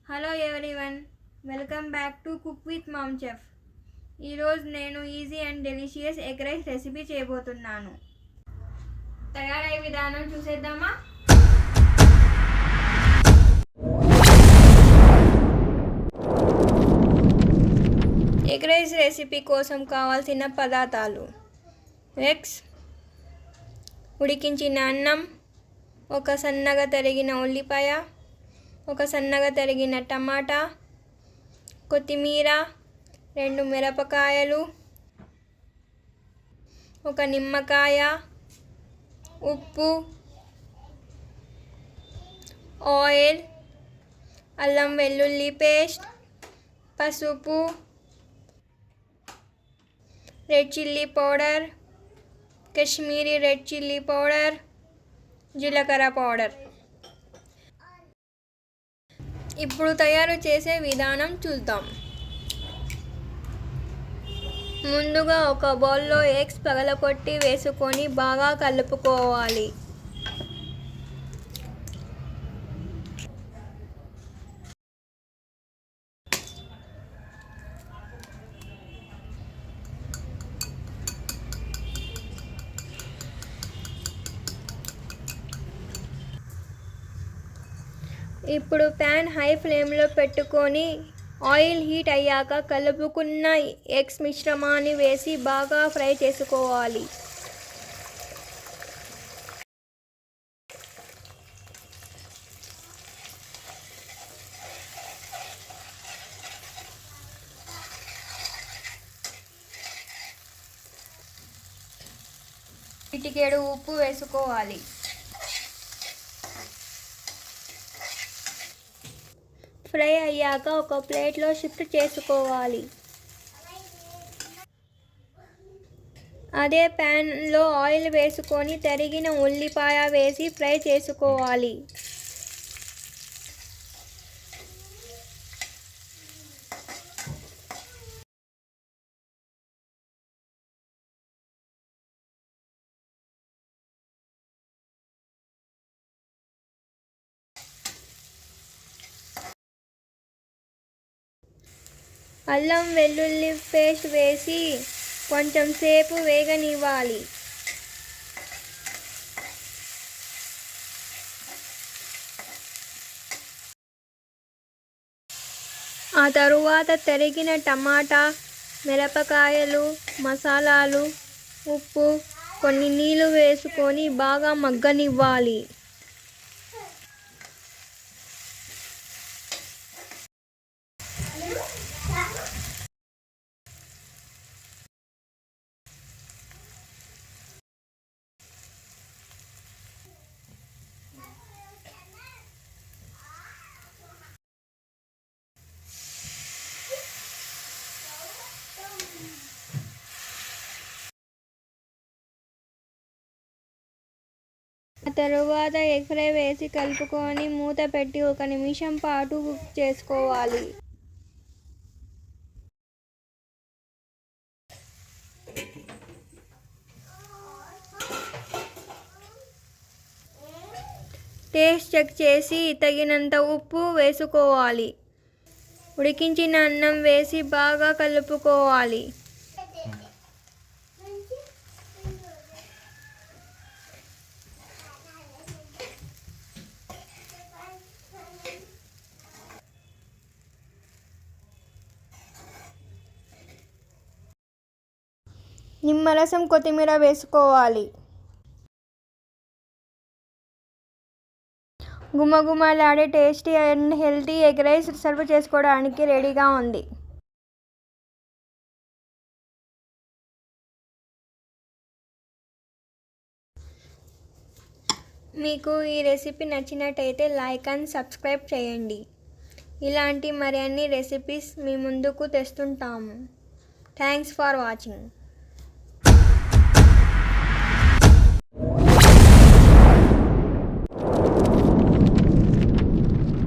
Hello everyone, welcome back to cook with ma'am chef. ఈరోజు నేను easy and delicious egg rice recipe చేయబోతున్నాను. తయారయ్యే విధానం చూసేద్దామా? ఎగ్ రైస్ రెసిపీ కోసం కావాల్సిన పదార్థాలు: ఎగ్స్, ఉడికించిన అన్నం, ఒక సన్నగా తరిగిన ఉల్లిపాయ, ఒక సన్నగా తరిగిన టమాటా, కొత్తిమీర, 2 మిరపకాయలు, ఒక నిమ్మకాయ, ఉప్పు, ఆయిల్, అల్లం వెల్లుల్లి పేస్ట్, పసుపు, red chilli powder, Kashmiri red chilli powder, జీలకర్ర పౌడర్. ఇప్పుడు తయారు చేసే విధానం చూద్దాం. ముందుగా ఒక బౌల్లో ఎగ్స్ పగలకొట్టి వేసుకొని బాగా కలుపుకోవాలి. ఇప్పుడు ప్యాన్ హై ఫ్లేమ్లో పెట్టుకొని ఆయిల్ హీట్ అయ్యాక కలుపుకున్న ఎగ్స్ మిశ్రమాన్ని వేసి బాగా ఫ్రై చేసుకోవాలి. చిటికెడు ఉప్పు వేసుకోవాలి. ఫ్రై అయ్యాక ఒక ప్లేట్లో షిఫ్ట్ చేసుకోవాలి. అదే ప్యాన్లో ఆయిల్ వేసుకొని తరిగిన ఉల్లిపాయ వేసి ఫ్రై చేసుకోవాలి. అల్లం వెల్లుల్లి పేస్ట్ వేసి కొంచెం సేపు వేగనివ్వాలి. ఆ తరువాత తరిగిన టమాటా, మిరపకాయలు, మసాలాలు, ఉప్పు, కొన్ని నీళ్ళు వేసుకొని బాగా మగ్గనివ్వాలి. ఆ తరువాత ఎగ్ ఫ్రై వేసి కలుపుకొని మూత పెట్టి 1 నిమిషం పాటు కుక్ చేసుకోవాలి. టేస్ట్ చెక్ చేసి తగినంత ఉప్పు వేసుకోవాలి. ఉడికించిన అన్నం వేసి బాగా కలుపుకోవాలి. నిమ్మరసం, కొత్తిమీర వేసుకోవాలి. గుమగుమలాడే tasty and healthy egg rice serve చేసుకోవడానికి రెడీగా ఉంది. మీకు ఈ రెసిపీ నచ్చినట్టయితే లైక్ అండ్ సబ్స్క్రైబ్ చేయండి. ఇలాంటి మరిన్ని రెసిపీస్ మీ ముందుకు తెస్తుంటాము. Thanks for watching.